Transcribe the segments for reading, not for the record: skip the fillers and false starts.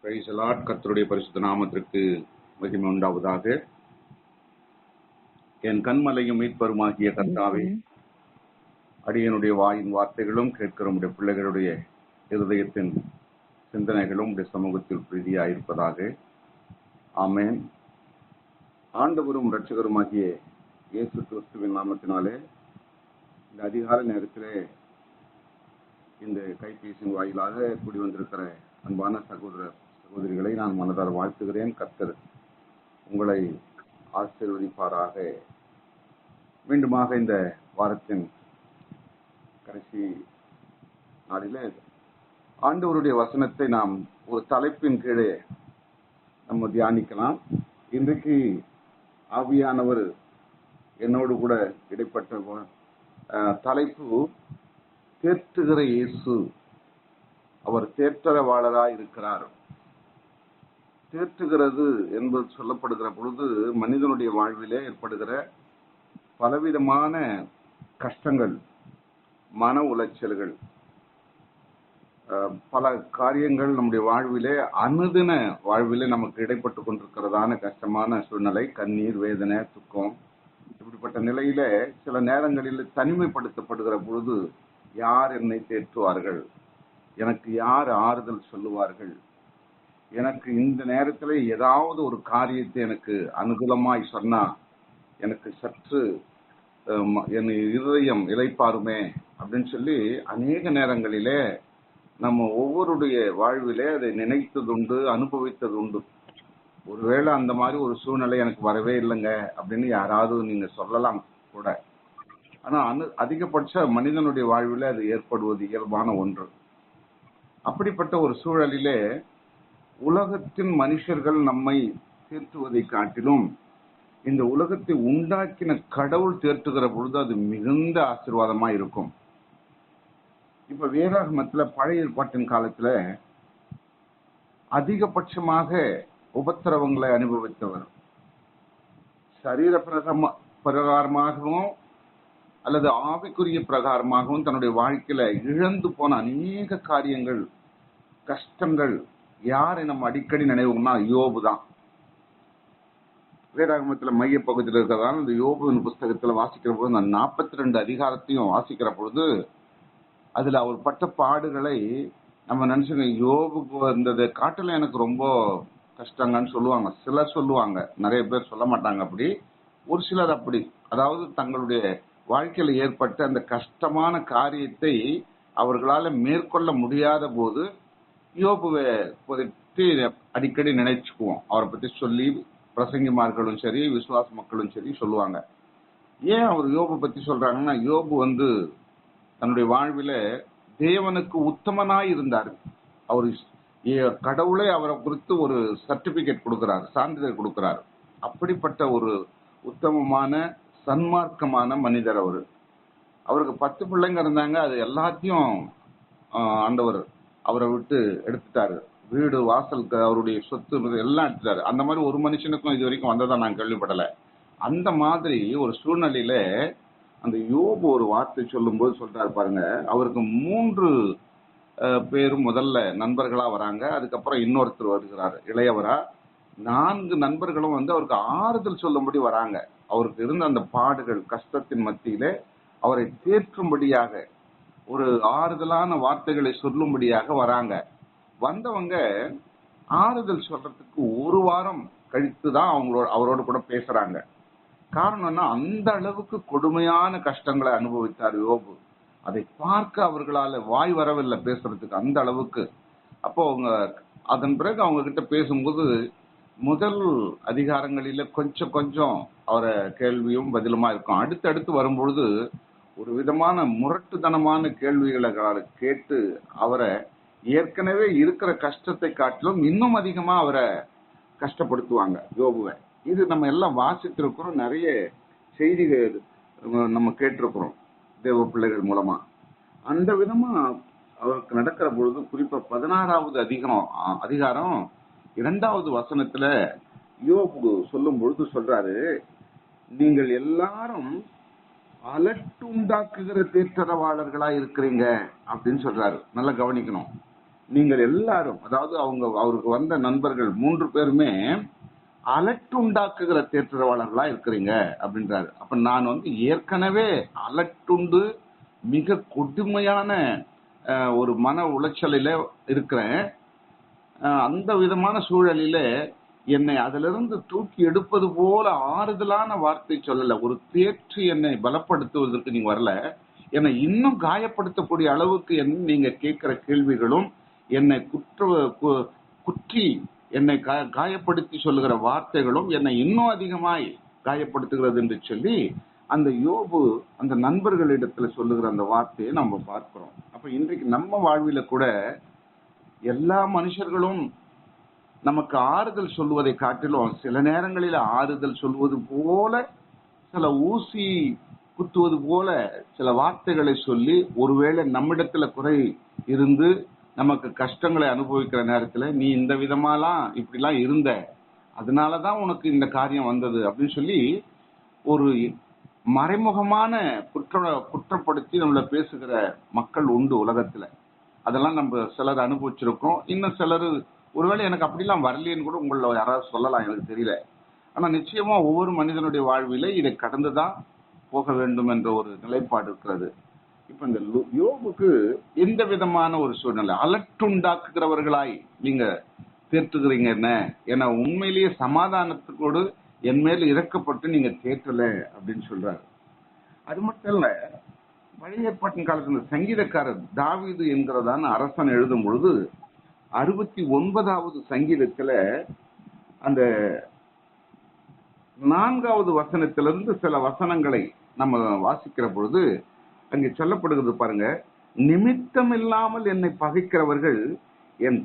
Praise the Lord. கர்த்தருடைய பரிசுத்த நாமத்திற்கு மகிமை உண்டாவதாக. என் கண்மலையும் மீட்பருமாகிய கர்த்தாவே, அடியனுடைய வாயின் வார்த்தைகளும் கேட்கிற உடைய பிள்ளைகளுடைய இருதயத்தின் சிந்தனைகளும் உடைய சமூகத்தில் பிரீதியாயிருப்பதாக. ஆமென். ஆண்டவரும் இரட்சகருமாகிய இயேசு கிறிஸ்துவின் நாமத்தினாலே இந்த அதிகாலை நேரத்திலே இந்த கைபேசியின் வாயிலாக கூடி வந்திருக்கிற அன்பான சகோதரிகளை நான் மனதார வாழ்த்துகிறேன். கர்த்தர் உங்களை ஆசீர்வதிப்பாராக. மீண்டுமாக இந்த வாரத்தின் கடைசி நாளிலே ஆண்டவருடைய வசனத்தை நாம் ஒரு தலைப்பின் கீழே நம்ம தியானிக்கலாம். இன்றைக்கு ஆவியானவர் என்னோடு கூட இடைப்பட்ட தலைப்பு தேற்றுகிற இயேசு. அவர் தேற்றரவாளராய் இருக்கிறார். தேற்றுகிறது என்பது சொல்லப்படுகிற பொழுது மனிதனுடைய வாழ்விலே ஏற்படுகிற பலவிதமான கஷ்டங்கள், மன உளைச்சல்கள், பல காரியங்கள் நம்முடைய வாழ்விலே அனுதின வாழ்விலே நமக்கு இடைப்பட்டு கொண்டிருக்கிறதான கஷ்டமான சூழ்நிலை, கண்ணீர், வேதனை, துக்கம், இப்படிப்பட்ட நிலையில சில நேரங்களில் தனிமைப்படுத்தப்படுகிற பொழுது யார் என்னை தேற்றுவார்கள், எனக்கு யார் ஆறுதல் சொல்லுவார்கள், எனக்கு இந்த நேரத்தில் ஏதாவது ஒரு காரியத்தை எனக்கு அனுகூலமாய் சொன்னா எனக்கு சற்று என் இருதயம் இளைப்பாருமே அப்படின்னு சொல்லி அநேக நேரங்களிலே நம்ம ஒவ்வொருடைய வாழ்விலே அதை நினைத்ததுண்டு, அனுபவித்ததுண்டு. ஒருவேளை அந்த மாதிரி ஒரு சூழ்நிலை எனக்கு வரவே இல்லைங்க அப்படின்னு யாராவது நீங்க சொல்லலாம் கூட. ஆனா அதிகபட்ச மனிதனுடைய வாழ்வில் அது ஏற்படுவது இயல்பான ஒன்று. அப்படிப்பட்ட ஒரு சூழலிலே உலகத்தின் மனுஷர்கள் நம்மை தேற்றுவதை காட்டிலும் இந்த உலகத்தை உண்டாக்கின கடவுள் தேற்றுகிற பொழுது அது மிகுந்த ஆசீர்வாதமா இருக்கும். இப்ப வேதாகமத்துல பழைய ஏற்பாட்டின் காலத்துல அதிகபட்சமாக உபத்திரவங்களை அனுபவித்தவர் சரீர பிரகாரமாகவும் அல்லது ஆவிக்குரிய பிரகாரமாகவும் தன்னுடைய வாழ்க்கையில இழந்து போன அநேக காரியங்கள், கஷ்டங்கள் யாரை நம்ம அடிக்கடி நினைவுனா யோபு தான். வேதாகமத்துல மைய பகுதியில் இருக்கிறதால இந்த யோபுவின் புஸ்தகத்துல வாசிக்கிற பொழுது அந்த 42 அதிகாரத்தையும் வாசிக்கிற பொழுது அதுல அவர் பட்ட பாடுகளை நம்ம நினைச்சுங்க. யோபுக்கு வந்தது காட்டுல எனக்கு ரொம்ப கஷ்டங்கன்னு சொல்லுவாங்க, சிலர் சொல்லுவாங்க, நிறைய பேர் சொல்ல மாட்டாங்க. அப்படி ஒரு சிலர் அப்படி, அதாவது தங்களுடைய வாழ்க்கையில ஏற்பட்ட அந்த கஷ்டமான காரியத்தை அவர்களால மேற்கொள்ள முடியாத போது யோபுவை பற்றி அடிக்கடி நினைச்சுக்குவோம். அவரை பத்தி சொல்லி பிரசங்கிமார்களும் சரி, விசுவாச மக்களும் சரி சொல்லுவாங்க. ஏன் அவர் யோபு பத்தி சொல்றாங்கன்னா, யோபு தன்னுடைய வாழ்வில தேவனுக்கு உத்தமனாய் இருந்தார். அவர் கடவுளே அவரை குறித்து ஒரு சர்டிபிகேட் கொடுக்கிறார், சான்றிதழ் கொடுக்கிறார். அப்படிப்பட்ட ஒரு உத்தமமான சன்மார்க்கமான மனிதர் அவரு. அவருக்கு 10 பிள்ளைங்க இருந்தாங்க. அது எல்லாத்தையும் ஆண்டவர் அவரை விட்டு எடுத்துட்டாரு. வீடு, வாசல், அவருடைய சொத்து எல்லாம் எடுத்துட்டாரு. அந்த மாதிரி ஒரு மனுஷனுக்கும் இது வரைக்கும் வந்ததா நான் கேள்விப்படல. அந்த மாதிரி ஒரு சூழ்நிலையில அந்த யோபு ஒரு வார்த்தை சொல்லும் போது சொல்றாரு பாருங்க. அவருக்கு 3 பேரும் முதல்ல நண்பர்களா வராங்க. அதுக்கப்புறம் இன்னொருத்தர் வருகிறாரு இளையவரா. 4 நண்பர்களும் அவருக்கு ஆறுதல் சொல்லும்படி வராங்க. அவருக்கு இருந்த அந்த பாடுகள், கஷ்டத்தின் மத்தியிலே அவரை தேற்றும்படியாக, ஒரு ஆறுதலான வார்த்தைகளை சொல்லும்படியாக வராங்க. வந்தவங்க ஆறுதல் சொல்றதுக்கு 1 வாரம் கழித்து தான் அவரோட கூட பேசுறாங்க. காரணம்னா அந்த அளவுக்கு கொடுமையான கஷ்டங்களை அனுபவித்தார் யோபு. அதை பார்க்க அவர்களால வாய் வரவில்லை பேசுறதுக்கு, அந்த அளவுக்கு. அப்போ அதன் பிறகு அவங்க கிட்ட பேசும்போது முதல் அதிகாரங்களில கொஞ்சம் அவரை கேள்வியும் பதிலுமா இருக்கும். அடுத்தடுத்து வரும்பொழுது ஒரு விதமான முரட்டுத்தனமான கேள்விகளை கேட்டு அவரை ஏற்கனவே இருக்கிற கஷ்டத்தை காட்டிலும் இன்னும் அதிகமா அவரை கஷ்டப்படுத்துவாங்க யோபுவை. இது நம்ம எல்லாம் வாசித்திருக்கிறோம், நிறைய செய்திகள் நம்ம கேட்டிருக்கிறோம் தேவ பிள்ளைகள் மூலமா. அந்த விதமா அவருக்கு நடக்கிற பொழுது குறிப்பா 16வது அதிகாரம் 2வது வசனத்துல யோபு சொல்லும் பொழுது சொல்றாரு, நீங்கள் எல்லாரும் அலட்டுண்டாக்குகிற தேற்றரவாளர்களா இருக்கிறீங்க அப்படின்னு சொல்றாரு. நல்லா கவனிக்கணும். நீங்கள் எல்லாரும், அதாவது அவருக்கு வந்த நண்பர்கள் 3 பேருமே அலட்டுண்டாக்குகிற தேற்றரவாளர்களா இருக்கிறீங்க அப்படின்றாரு. அப்ப நான் ஏற்கனவே அலட்டுண்டு மிக கொடுமையான ஒரு மன உளைச்சலில இருக்கிறேன். அந்த விதமான சூழலில என்னை அதிலிருந்து தூக்கி எடுப்பது போல ஆறுதலான வார்த்தை சொல்லல, ஒரு தேற்றி என்னை பலப்படுத்துவதற்கு நீங்க வரல, என்னை இன்னும் காயப்படுத்தக்கூடிய அளவுக்கு நீங்க கேட்கிற கேள்விகளும் என்னை குற்றி என்னை காயப்படுத்தி சொல்லுகிற வார்த்தைகளும் என்னை இன்னும் அதிகமாய் காயப்படுத்துகிறது என்று சொல்லி அந்த யோபு அந்த நண்பர்களிடத்துல சொல்லுகிற அந்த வார்த்தையை நம்ம பார்க்கிறோம். அப்ப இன்றைக்கு நம்ம வாழ்வில கூட எல்லா மனுஷர்களும் நமக்கு ஆறுதல் சொல்வதை காட்டிலும் சில நேரங்களில் ஆறுதல் சொல்வது போல, சில ஊசி குத்துவது போல சில வார்த்தைகளை சொல்லி, ஒருவேளை நம்மிடத்துல குறை இருந்து நமக்கு கஷ்டங்களை அனுபவிக்கிற நேரத்துல நீ இந்த விதமாலாம் இப்படிலாம் இருந்த, அதனாலதான் உனக்கு இந்த காரியம் வந்தது அப்படின்னு சொல்லி ஒரு மறைமுகமான குற்றப்படுத்தி நம்மள பேசுகிற மக்கள் உண்டு உலகத்துல. அதெல்லாம் நம்ம சிலர் அனுபவிச்சிருக்கோம். இன்னும் சிலர் ஒருவேளை எனக்கு அப்படிலாம் வரலையேன்னு கூட உங்களை யாராவது சொல்லலாம், எனக்கு தெரியல. ஆனா நிச்சயமா ஒவ்வொரு மனிதனுடைய வாழ்வில இதை கடந்துதான் போக வேண்டும் என்ற ஒரு நிலைப்பாடு இருக்கிறது. இப்ப இந்த யோபுக்கு எந்த விதமான ஒரு சூழ்நிலை, அலட்டுண்டாக்குகிறவர்களாய் நீங்க தேற்றுகிறீங்க என்ன, ஏன்னா உண்மையிலேயே சமாதானத்துக்கோடு என் மேல இறக்கப்பட்டு நீங்க தேற்றல அப்படின்னு சொல்றாரு. அது மட்டும் இல்ல, பழைய ஏற்பாட்டின் காலத்துல சங்கீதக்காரர் தாவீது என்கிறதான அரசன் எழுதும் பொழுது 69வது சங்கீதத்துல அந்த 4வது வசனத்திலிருந்து சில வசனங்களை நம்ம வாசிக்கிற பொழுது அங்கே சொல்லப்படுகிறது பாருங்க. நிமித்தம் இல்லாமல் என்னை பகைக்கிறவர்கள் என்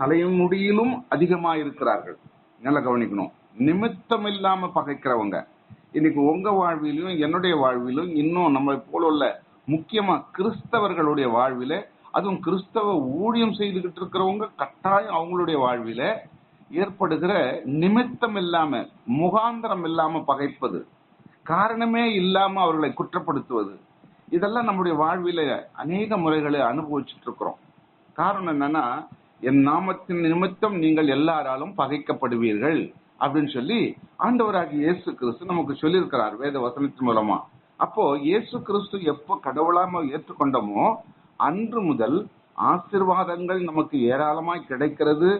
தலைமுடியிலும் அதிகமாயிருக்கிறார்கள். நல்லா கவனிக்கணும், நிமித்தம் இல்லாம பகைக்கிறவங்க. இன்னைக்கு உங்க வாழ்விலும் என்னுடைய வாழ்விலும் இன்னும் நம்ம போல உள்ள முக்கியமா கிறிஸ்தவர்களுடைய வாழ்வில, அதுவும் கிறிஸ்தவ ஊழியம் செய்துகிட்டு இருக்கிறவங்க கட்டாயம் அவங்களுடைய வாழ்வில ஏற்படுகிற நிமித்தம் இல்லாம, முகாந்திரம் இல்லாம பகைப்பது, காரணமே இல்லாம அவர்களை குற்றப்படுத்துவது, இதெல்லாம் நம்முடைய வாழ்வில அநேக முறைகளை அனுபவிச்சுட்டு இருக்கிறோம். காரணம் என்னன்னா, என் நாமத்தின் நிமித்தம் நீங்கள் எல்லாராலும் பகைக்கப்படுவீர்கள் அப்படின்னு சொல்லி ஆண்டவராகிய இயேசு கிறிஸ்து நமக்கு சொல்லியிருக்கிறார் வேத வசனத்தின் மூலமா. அப்போ இயேசு கிறிஸ்து எப்போ கடவுளாம ஏற்றுக்கொண்டோமோ அன்று முதல் ஆசீர்வாதங்கள் நமக்கு ஏராளமாய் கிடைக்கிறது.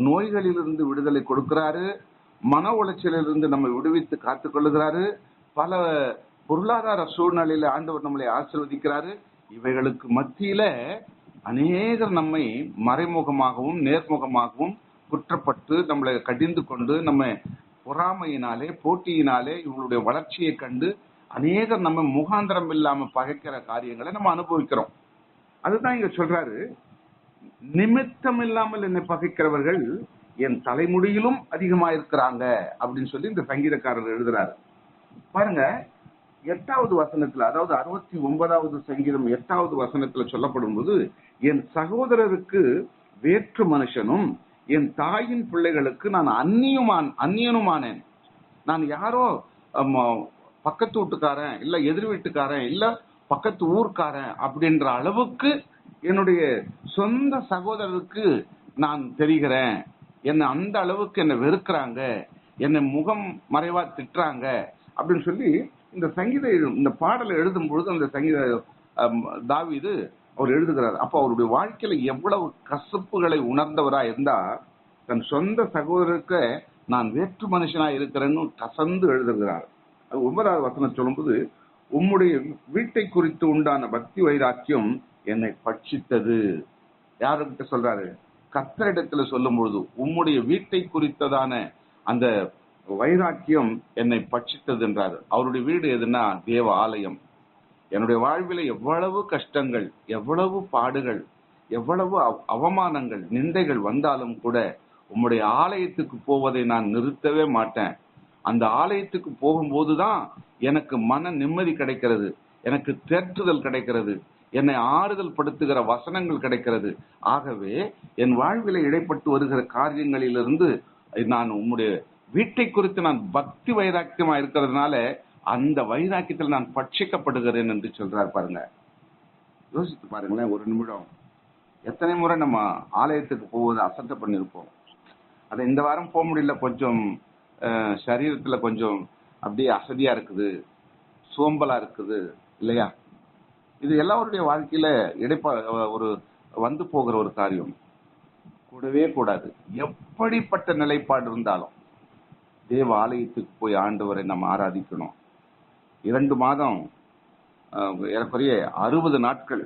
நோய்களிலிருந்து விடுதலை கொடுக்கிறாரு, மன உளைச்சலிலிருந்து நம்மை விடுவித்து காத்துக் கொள்ளுகிறாரு, பல பொருளாதார சூழ்நிலையில ஆண்டவர் நம்மளை ஆசீர்வதிக்கிறாரு. இவைகளுக்கு மத்தியில அநேகர் நம்மை மறைமுகமாகவும் நேர்முகமாகவும் குற்றப்பட்டு நம்மளை கடிந்து கொண்டு, நம்ம பொறாமையினாலே போட்டியினாலே இவங்களுடைய வளர்ச்சியை கண்டு அநேகர் நம்ம முகாந்திரம் இல்லாம பகைக்கிற காரியங்களை நம்ம அனுபவிக்கிறோம். அதுதான் இங்க சொல்றாரு, நிமித்தம் இல்லாமல் என்னை பகைக்கிறவர்கள் என் தலைமுடியிலும் அதிகமா இருக்கிறாங்க அப்படின்னு சொல்லி இந்த சங்கீதக்காரர் எழுதுறாரு. பாருங்க, 8வது வசனத்துல, அதாவது 69வது சங்கீதம் 8வது வசனத்துல சொல்லப்படும் போது, என் சகோதரருக்கு வேற்று மனுஷனும் என் தாயின் பிள்ளைகளுக்கு நான் அந்நியனுமானேன். நான் யாரோ பக்கத்து வீட்டுக்காரன், இல்ல எதிர் வீட்டுக்காரன், இல்ல பக்கத்து ஊர்க்காரன் அப்படின்ற அளவுக்கு என்னுடைய சொந்த சகோதரருக்கு நான் தெரிகிறேன். என்னை அந்த அளவுக்கு என்னை வெறுக்கிறாங்க, என்னை முகம் மறைவா திட்டுறாங்க அப்படின்னு சொல்லி இந்த பாடலை எழுதும் பொழுது அந்த தாவீது அவர் எழுதுகிறார். அப்ப அவருடைய வாழ்க்கையில எவ்வளவு கசப்புகளை உணர்ந்தவரா இருந்தா, தன் சொந்த சகோதரருக்கு நான் வேற்று மனுஷனா இருக்கிறேன்னு கசந்து எழுதுகிறார். 9வது வசனம் சொல்லும்போது, உம்முடைய வீட்டை குறித்து உண்டான பக்தி வைராக்கியம் என்னை பட்சித்தது. யாருக்கிட்ட சொல்றாரு? கர்த்தரிடத்துல சொல்லும் பொழுது உம்முடைய வீட்டை குறித்ததான அந்த வைராக்கியம் என்னை பட்சித்தது என்றாரு. அவருடைய வீடு எதுனா தேவ ஆலயம். என்னுடைய வாழ்வில எவ்வளவு கஷ்டங்கள், எவ்வளவு பாடுகள், எவ்வளவு அவமானங்கள், நிந்தைகள் வந்தாலும் கூட உம்முடைய ஆலயத்துக்கு போவதை நான் நிறுத்தவே மாட்டேன். அந்த ஆலயத்துக்கு போகும்போதுதான் எனக்கு மன நிம்மதி கிடைக்கிறது, எனக்கு தேற்றுதல் கிடைக்கிறது, என்னை ஆறுதல் படுத்துகிற வசனங்கள் கிடைக்கிறது. ஆகவே என் வாழ்வில இடைப்பட்டு வருகிற காரியங்களிலிருந்து நான் உம்முடைய வீட்டை குறித்து நான் பக்தி வைராக்கியமா இருக்கிறதுனால அந்த வைராக்கியத்தில் நான் பட்சிக்கப்படுகிறேன் என்று சொல்றார். பாருங்க, யோசித்து பாருங்களேன் ஒரு நிமிடம். எத்தனை முறை நம்ம ஆலயத்துக்கு போவது அசட்டை பண்ணிருப்போம். அதை இந்த வாரம் போக முடியல, கொஞ்சம் சரீரத்துல கொஞ்சம் அப்படியே அசதியா இருக்குது, சோம்பலா இருக்குது இல்லையா? இது எல்லாருடைய வாழ்க்கையில ஒரு வந்து போகிற ஒரு காரியம். கூடவே கூடாது. எப்படிப்பட்ட நிலைப்பாடு இருந்தாலும் தேவ ஆலயத்துக்கு போய் ஆண்டவரை நம்ம ஆராதிக்கணும். 2 மாதம் ஏறக்குறைய 60 நாட்கள்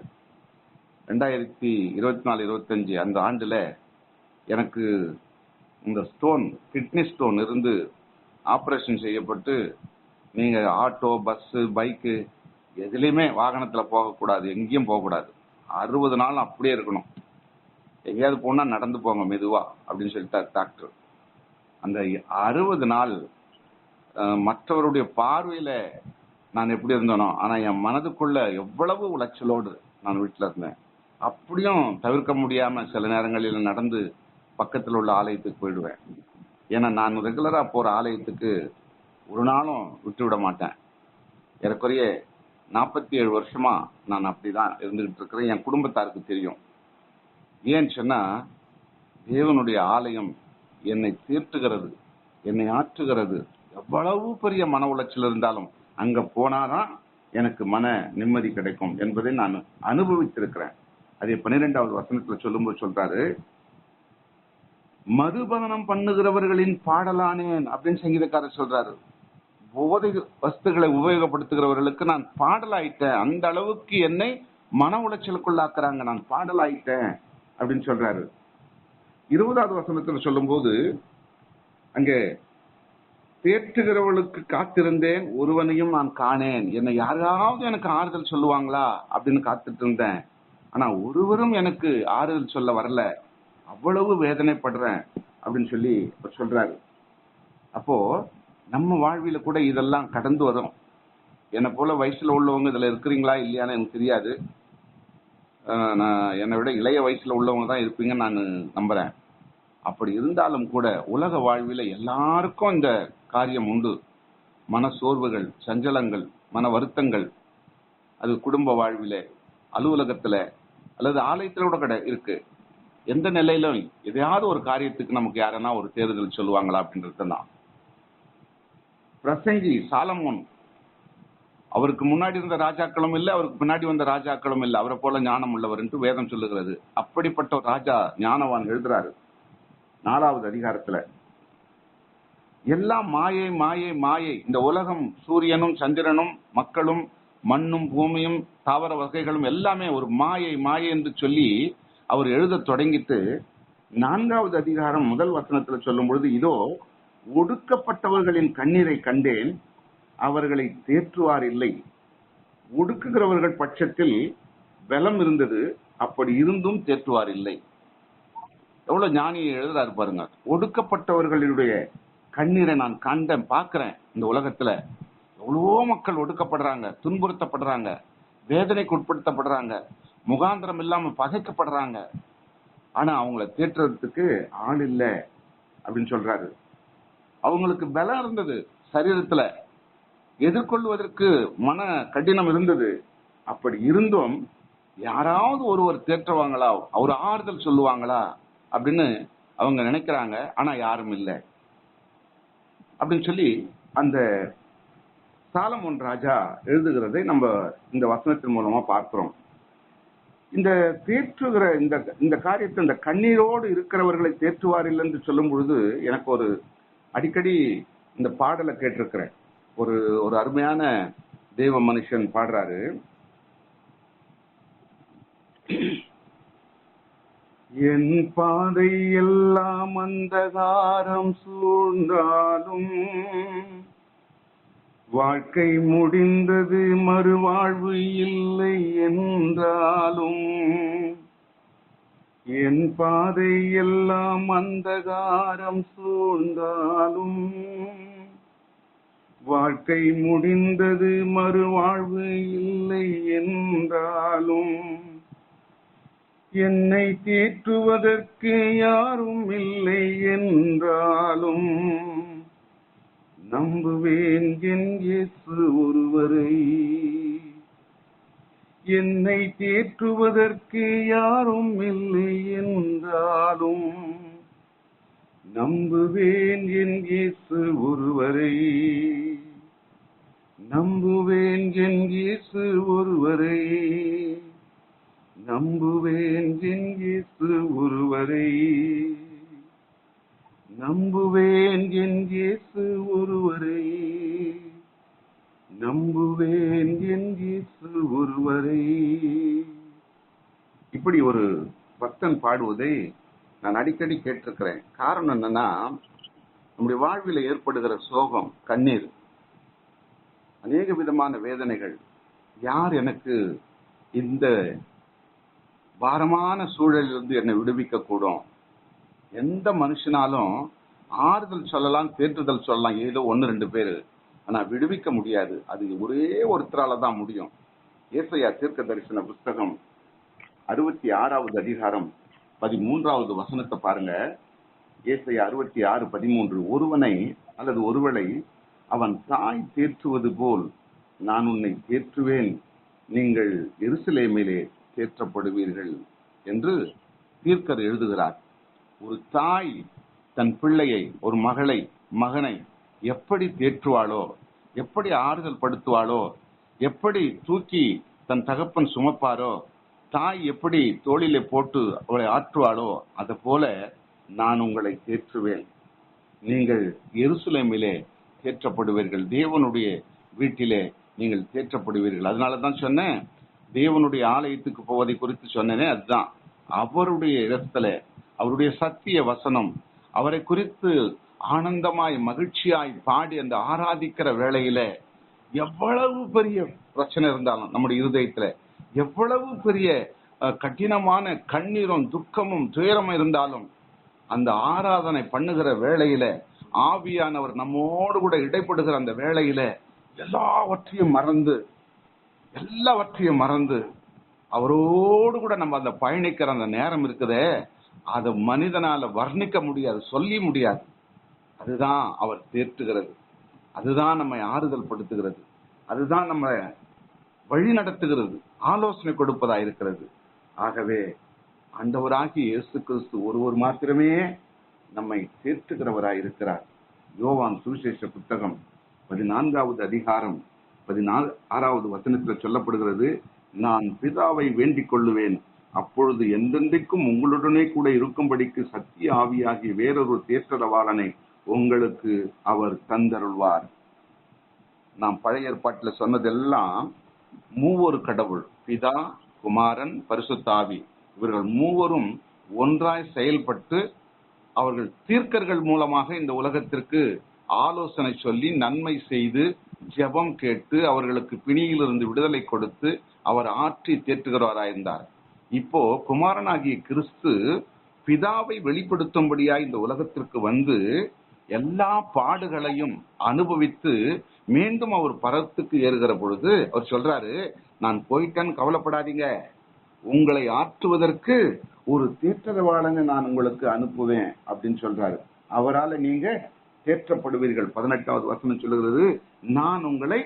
2024-25 அந்த ஆண்டுல எனக்கு இந்த கிட்னி ஸ்டோன் இருந்து ஆபரேஷன் செய்யப்பட்டு, நீங்க ஆட்டோ, பஸ், பைக்கு எதுலையுமே வாகனத்துல போகக்கூடாது, எங்கேயும் போகக்கூடாது, 60 நாள் அப்படியே இருக்கணும், எங்கேயாவது போனா நடந்து போங்க மெதுவா அப்படின்னு சொல்லிட்டார் டாக்டர். அந்த 60 நாள் மற்றவருடைய பார்வையில நான் எப்படி இருந்தேனோ, ஆனா என் மனதுக்குள்ள எவ்வளவு உளைச்சலோடு நான் வீட்டுல இருந்தேன். அப்படியும் தவிர்க்க முடியாம சில நேரங்களில் நடந்து பக்கத்தில் உள்ள ஆலயத்துக்கு போயிடுவேன். ஏன்னா நான் ரெகுலரா போற ஆலயத்துக்கு ஒரு நாளும் விட்டு விட மாட்டேன். ஏறக்குறைய 47 வருஷமா நான் அப்படிதான் இருந்துகிட்டு இருக்கிறேன். என் குடும்பத்தாருக்கு தெரியும். ஏன்னு சொன்னா, தேவனுடைய ஆலயம் என்னை தீர்த்துகிறது, என்னை ஆற்றுகிறது. எவ்வளவு பெரிய மன உளைச்சல் இருந்தாலும் அங்க போனாதான் எனக்கு மன நிம்மதி கிடைக்கும் என்பதை நான் அனுபவித்திருக்கிறேன். அதே 12வது வசனத்துல சொல்லும்போது சொல்றாரு, மதுபானம் பண்ணுகிறவர்களின் பாடலானேன் அப்படின்னு சங்கீதக்காரர் சொல்றாரு. போதை வஸ்துகளை உபயோகப்படுத்துகிறவர்களுக்கு நான் பாடலாயிட்டேன், அந்த அளவுக்கு என்னை மன உளைச்சலுக்குள்ளாக்குறாங்க, நான் பாடலாயிட்டேன் அப்படின்னு சொல்றாரு. 20வது வசனத்துல சொல்லும் போது, அங்கே தேற்றுகிறவர்களுக்கு காத்திருந்தேன், ஒருவனையும் நான் காணேன். என்னை யாராவது எனக்கு ஆறுதல் சொல்லுவாங்களா அப்படின்னு காத்துட்டு இருந்தேன். ஆனா ஒருவரும் எனக்கு ஆறுதல் சொல்ல வரல, அவ்வளவு வேதனைப்படுறேன் அப்படின்னு சொல்லி சொல்றாரு. அப்போ நம்ம வாழ்வில கூட இதெல்லாம் கடந்து வரும். என்னை போல வயசுல உள்ளவங்க இதுல இருக்கிறீங்களா இல்லையான்னு எனக்கு தெரியாது. என்னை விட இளைய வயசுல உள்ளவங்க தான் இருப்பீங்கன்னு நான் நம்புறேன். அப்படி இருந்தாலும் கூட உலக வாழ்வில எல்லாருக்கும் இந்த காரியம் உண்டு. மன சோர்வுகள், சஞ்சலங்கள், மன வருத்தங்கள். அது குடும்ப வாழ்வில, அலுவலகத்துல அல்லது ஆலயத்துல கூட இருக்கு. எந்த நிலையிலும் எதையாவது ஒரு காரியத்துக்கு நமக்கு யாரனா ஒரு தேர்தல் சொல்லுவாங்களா அப்படின்றது தான். பிரசங்கி சாலமோன், அவருக்கு முன்னாடி இருந்த ராஜாக்களும் இல்லை, அவருக்கு பின்னாடி வந்த ராஜாக்களும் இல்லை, அவரை போல ஞானம் உள்ளவர் என்று வேதம் சொல்லுகிறது. அப்படிப்பட்ட ஒரு ராஜா ஞானவான் எழுதுறாரு 4வது அதிகாரத்துல, எல்லாம் மாயை மாயை மாயை, இந்த உலகம், சூரியனும் சந்திரனும் மக்களும் மண்ணும் பூமியும் தாவர வகைகளும் எல்லாமே ஒரு மாயை மாயை என்று சொல்லி அவர் எழுத தொடங்கிட்டு 4வது அதிகாரம் 1 வசனத்துல சொல்லும் பொழுது, இதோ ஒடுக்கப்பட்டவர்களின் கண்ணீரை கண்டேன், அவர்களை தேற்றுவார் இல்லை. ஒடுக்குகிறவர்கள் பட்சத்தில் பலம் இருந்தது, அப்படி இருந்தும் தேற்றுவார் இல்லை. எவ்வளவு ஞானியை எழுதுறாரு பாருங்க. ஒடுக்கப்பட்டவர்களுடைய கண்ணீரை நான் கண்டேன், பார்க்கிறேன். இந்த உலகத்துல எவ்வளவோ மக்கள் ஒடுக்கப்படுறாங்க, துன்புறுத்தப்படுறாங்க, வேதனைக்கு உட்படுத்தப்படுறாங்க, முகாந்திரம் இல்லாம பகைக்கப்படுறாங்க. ஆனா அவங்கள தேற்றுறதுக்கு ஆள் இல்லை அப்படின்னு சொல்றாரு. அவங்களுக்கு பலம் இருந்தது, சரீரத்துல எதிர்கொள்வதற்கு மன கடினம் இருந்தது. அப்படி இருந்தும் யாராவது ஒருவர் தேற்றுவாங்களா, ஒரு ஆறுதல் சொல்லுவாங்களா அப்படின்னு அவங்க நினைக்கிறாங்க. ஆனா யாரும் இல்லை அப்படின்னு சொல்லி அந்த சாலமோன் ராஜா எழுதுகிறதை நம்ம இந்த வசனத்தின் மூலமா பார்க்கிறோம். இந்த தேற்றுகிற இந்த காரியத்தை, இந்த கண்ணீரோடு இருக்கிறவர்களை தேற்றுவார் இல்லை என்று சொல்லும் பொழுது எனக்கு ஒரு அடிக்கடி இந்த பாடலை கேட்டிருக்கிறேன். ஒரு அருமையான தெய்வ மனுஷன் பாடுறாரு, என் பாதை எல்லாம் அந்தகாரம் சூழ்ந்தாலும் வாழ்க்கை முடிந்தது மறுவாழ்வு இல்லை என்றாலும், என் பாதை எல்லாம் அந்தகாரம் சூழ்ந்தாலும் வாழ்க்கை முடிந்தது மறுவாழ்வு இல்லை என்றாலும், என்னை தேற்றுவதற்கு யாரும் இல்லை என்றாலும் நம்புவேன் என் இயேசு ஒருவரை. என்னை தேற்றுவதற்கு யாரும் இல்லை என்றாலும் நம்புவேன் என் இயேசு ஒருவரை, நம்புவேன் என் இயேசு ஒருவரை, நம்புவேன் என் இயேசு ஒருவரை, நம்புவேன் என் இயேசு ஒருவரை, நம்புவேன் என் இயேசு ஒருவரை. இப்படி ஒரு பக்தன் பாடுவதை நான் அடிக்கடி கேட்டிருக்கிறேன். காரணம் என்னன்னா, நம்முடைய வாழ்வில் ஏற்படுகிற சோகம், கண்ணீர், அநேக விதமான வேதனைகள், யார் எனக்கு இந்த பாரமான சூழலிலிருந்து என்னை விடுவிக்க கூடும்? எந்த மனுஷனாலும் ஆறுதல் சொல்லலாம், தேற்றுதல் சொல்லலாம், ஏதோ 1-2 பேரு, ஆனா விடுவிக்க முடியாது. அது ஒரே ஒருத்தரால தான் முடியும். ஏசாயா தீர்க்க தரிசன புஸ்தகம் 66வது அதிகாரம் 13வது வசனத்தை பாருங்க. ஏசாயா 66:13. ஒருவனை அல்லது ஒருவளை அவன் தாய் தேற்றுவது போல் நான் உன்னை தேற்றுவேன், நீங்கள் எருசலேமிலே தேற்றப்படுவீர்கள் என்று தீர்க்கர் எழுதுகிறார். ஒரு தாய் தன் பிள்ளையை, ஒரு மகளை, மகனை எப்படி தேற்றுவாளோ, எப்படி ஆறுதல் படுத்துவாளோ, எப்படி தூக்கி தன் தகப்பன் சுமப்பாரோ, தாய் எப்படி தோளிலே போட்டு அவளை ஆற்றுவாளோ, அது போல நான் உங்களை தேற்றுவேன், நீங்கள் எருசலேமிலே தேற்றப்படுவீர்கள், தேவனுடைய வீட்டிலே நீங்கள் தேற்றப்படுவீர்கள். அதனாலதான் சொன்னேன், தேவனுடைய ஆலயத்துக்கு போவதை குறித்து சொன்னேனே, அதுதான். அவருடைய இடத்துல அவருடைய சத்திய வசனம், அவரை குறித்து ஆனந்தமாய் மகிழ்ச்சியாய் பாடி அந்த ஆராதிக்கிற வேளையில எவ்வளவு பெரிய பிரச்சனை இருந்தாலும், நம்முடைய இருதயத்துல எவ்வளவு பெரிய கடினமான கண்ணீரும் துக்கமும் துயரமும் இருந்தாலும், அந்த ஆராதனை பண்ணுகிற வேளையில ஆவியானவர் நம்மோடு கூட இடைப்படுகிற அந்த வேளையில எல்லாவற்றையும் மறந்து அவரோடு கூட நம்ம அந்த பயணிக்கிற அந்த நேரம் இருக்குதே, அது மனிதனால வர்ணிக்க முடியாது, சொல்லி முடியாது. அதுதான் அவர் தேற்றுகிறது, அதுதான் நம்மை ஆறுதல் படுத்துகிறது, அதுதான் நம்ம வழி நடத்துகிறது, ஆலோசனை கொடுப்பதா இருக்கிறது. ஆகவே ஆண்டவராகிய இயேசு கிறிஸ்து ஒருவர் மாத்திரமே நம்மை தேற்றுகிறவராய் இருக்கிறார். யோவான் சுவிசேஷ புத்தகம் 14வது அதிகாரம் 16வது வசனத்தில் சொல்லப்படுகிறது, நான் பிதாவை வேண்டிக் கொள்ளுவேன், அப்பொழுது எந்தெந்தைக்கும் உங்களுடனே கூட இருக்கும்படிக்கு சத்திய ஆவியாகி வேறொரு தேற்றரவாளனை உங்களுக்கு அவர் தந்தருள்வார். நாம் பழைய ஏற்பாட்டில் சொன்னதெல்லாம் மூவொரு கடவுள், பிதா, குமாரன், பரிசுத்த ஆவி, இவர்கள் மூவரும் ஒன்றாய் செயல்பட்டு அவர்கள் தீர்க்கர்கள் மூலமாக இந்த உலகத்திற்கு ஆலோசனை சொல்லி நன்மை செய்து ஜெபம் கேட்டு அவர்களுக்கு பிணியிலிருந்து விடுதலை கொடுத்து அவர் ஆற்றி தேற்றுகிறவராயிருந்தார். இப்போ குமாரனாகிய கிறிஸ்து பிதாவை வெளிப்படுத்தும்படியாய் இந்த உலகத்திற்கு வந்து எல்லா பாடுகளையும் அனுபவித்து மீண்டும் அவர் பரத்துக்கு ஏறுகிற பொழுது அவர் சொல்றாரு, நான் போயிட்டேன்னு கவலைப்படாதீங்க, உங்களை ஆற்றுவதற்கு ஒரு தேற்றரவாளனை நான் உங்களுக்கு அனுப்புவேன் அப்படின்னு சொல்றாரு. அவரால் நீங்க தேற்றப்படுவீர்கள். 18வது வசனம் சொல்லுகிறது, நான் உங்களை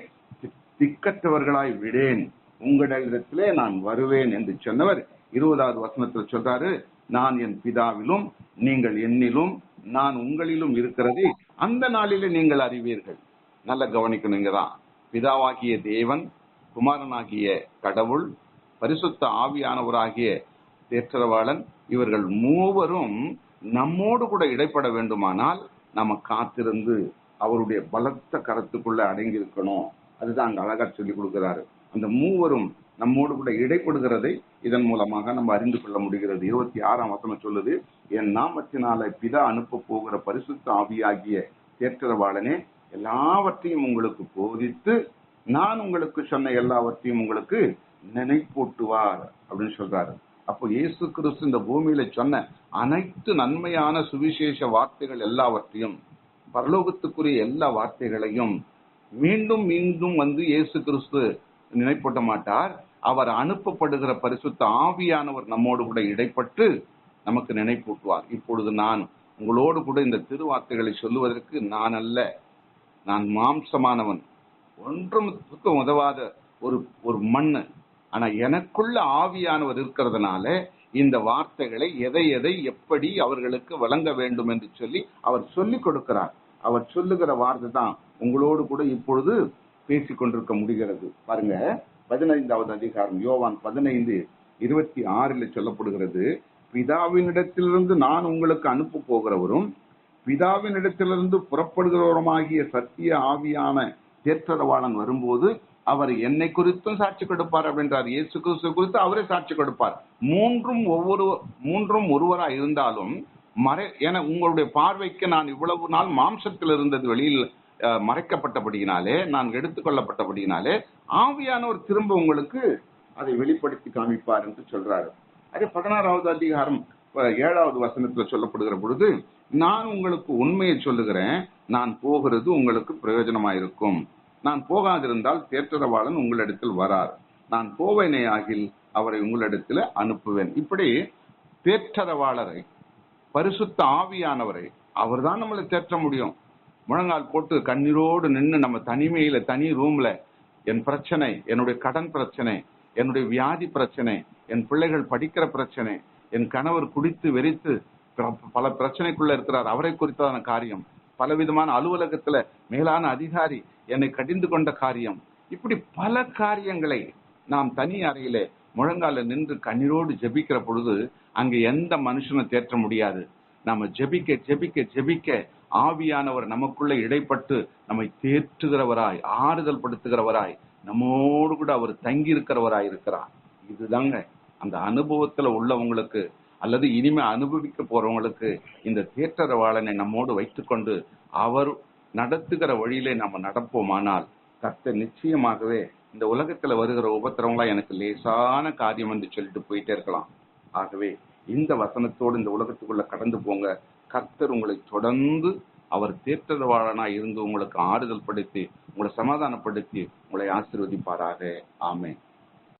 திக்கற்றவர்களாய் விடேன், உங்களிடத்திலே நான் வருவேன் என்று சொன்னவர் 20வது வசனத்தில் சொல்றாரு, நான் என் பிதாவிலும் நீங்கள் என்னிலும் நான் உங்களிலும் இருக்கிறதை அந்த நாளிலே நீங்கள் அறிவீர்கள். நல்ல கவனிக்கணுங்கதான். பிதாவாகிய தேவன், குமாரனாகிய கடவுள், பரிசுத்த ஆவியானவராகிய தேற்றரவாளன், இவர்கள் மூவரும் நம்மோடு கூட இடைப்பட வேண்டுமானால் நம்ம காத்திருந்து அவருடைய பலத்த கரத்துக்குள்ள அடங்கி இருக்கணும். அதுதான் அங்க அழகா சொல்லி கொடுக்கிறாரு. அந்த மூவரும் நம்மோடு கூட இடைப்படுகிறதை இதன் மூலமாக நம்ம அறிந்து கொள்ள முடிகிறது. 26ஆம் வசனம் சொல்லுது, என் நாமத்தினால பிதா அனுப்ப போகிற பரிசுத்த ஆவியாகிய தேற்றரவாளனே எல்லாவற்றையும் உங்களுக்கு போதித்து நான் உங்களுக்கு சொன்ன எல்லாவற்றையும் உங்களுக்கு நினைப்பூட்டுவார் அப்படின்னு சொல்றாரு. அப்போ இயேசு கிறிஸ்து இந்த பூமியில சொன்ன அனைத்து நன்மையான சுவிசேஷ வார்த்தைகள் எல்லாவற்றையும், பரலோகத்துக்குரிய எல்லா வார்த்தைகளையும் மீண்டும் மீண்டும் வந்து இயேசு கிறிஸ்து நினைப்பூட்ட மாட்டார். அவர் அனுப்பப்படுகிற பரிசுத்த ஆவியானவர் நம்மோடு கூட இடைப்பட்டு நமக்கு நினைப்பூட்டுவார். இப்பொழுது நான் உங்களோடு கூட இந்த திருவார்த்தைகளை சொல்லுவதற்கு நான் அல்ல, நான் மாம்சமானவன், ஒன்றும் உதவாத ஒரு மண்ணு, ஆனா எனக்குள்ள ஆவியானவர் இருக்கிறதுனால இந்த வார்த்தைகளை எதை எதை எப்படி அவர்களுக்கு வழங்க வேண்டும் என்று சொல்லி அவர் சொல்லிக் கொடுக்கிறார். அவர் சொல்லுகிற வார்த்தை தான் உங்களோடு கூட இப்பொழுது பேசிக் கொண்டிருக்க முடிகிறது. பாருங்க, 15வது அதிகாரம் யோவான் 15:26 சொல்லப்படுகிறது, பிதாவினிடத்திலிருந்து நான் உங்களுக்கு அனுப்ப போகிறவரும் பிதாவினிடத்திலிருந்து புறப்படுகிறவருமாகிய சத்திய ஆவியான தேற்றரவாளன் வரும்போது அவர் என்னை குறித்தும் சாட்சி கொடுப்பார் அப்படின்றார். இயேசு கிறிஸ்து குறித்து அவரே சாட்சி கொடுப்பார். மூன்றும் ஒருவராய் இருந்தாலும் என உங்களுடைய பார்வைக்கு நான் இவ்வளவு நாள் மாம்சத்தில் இருந்தது வெளியில் மறைக்கப்பட்டபடியினாலே, நான் எடுத்துக்கொள்ளப்பட்டபடியினாலே ஆவியானவர் திரும்ப உங்களுக்கு அதை வெளிப்படுத்தி காமிப்பார் என்று சொல்றாரு. அதே 16வது அதிகாரம் 7வது வசனத்துல சொல்லப்படுகிற பொழுது, நான் உங்களுக்கு உண்மையை சொல்லுகிறேன், நான் போகிறது உங்களுக்கு பிரயோஜனமாயிருக்கும். நான் போகாதிருந்தால் தேற்றரவாளன் உங்களிடத்தில் வரார். நான் போவேனே ஆகில் அவரை உங்களிடத்தில் அனுப்புவேன். இப்படி தேற்றரவாளரை, பரிசுத்த ஆவியானவரை, அவர் தான் நம்மளை தேற்ற முடியும். முழங்கால் போட்டு கண்ணீரோடு நின்று நம்ம தனிமையில தனி ரூம்ல என் பிரச்சனை, என்னுடைய கடன் பிரச்சனை, என்னுடைய வியாதி பிரச்சனை, என் பிள்ளைகள் படிக்கிற பிரச்சனை, என் கணவர் குடித்து வெறித்து பல பிரச்சனைக்குள்ள இருக்கிறார், அவரை குறித்தான காரியம், பலவிதமான அலுவலகத்துல மேலான அதிகாரி என்னை கடிந்து கொண்ட காரியம், இப்படி பல காரியங்களை நாம் தனி அறையிலே முழங்கால நின்று கண்ணீரோடு ஜெபிக்கிற பொழுது அங்க எந்த மனுஷனும் தேற்ற முடியாது. நாம ஜெபிக்க ஜெபிக்க ஜெபிக்க ஆவியானவர் நமக்குள்ள இடைப்பட்டு நம்மை தேற்றுகிறவராய், ஆறுதல் படுத்துகிறவராய், நம்மோடு கூட அவர் தங்கி இருக்கிறவராய் இருக்கிறார். இதுதாங்க அந்த அனுபவத்துல உள்ளவங்களுக்கு அல்லது இனிமே அனுபவிக்க போறவங்களுக்கு இந்த தேற்றரவாளனை நம்மோடு வைத்துக்கொண்டு அவர் நடத்துகிற வழியிலே நம்ம நடப்போமானால் கர்த்தர் நிச்சயமாகவே இந்த உலகத்துல வருகிற உபத்திரவங்களா எனக்கு லேசான காரியம் என்று சொல்லிட்டு போயிட்டே இருக்கலாம். ஆகவே இந்த வசனத்தோடு இந்த உலகத்துக்குள்ள கடந்து போங்க. கர்த்தர் உங்களை தொடர்ந்து அவர் தேற்றரவாளனாய் இருந்து உங்களுக்கு ஆறுதல் படுத்தி, உங்களை சமாதானப்படுத்தி, உங்களை ஆசீர்வதிப்பாராக. ஆமென்.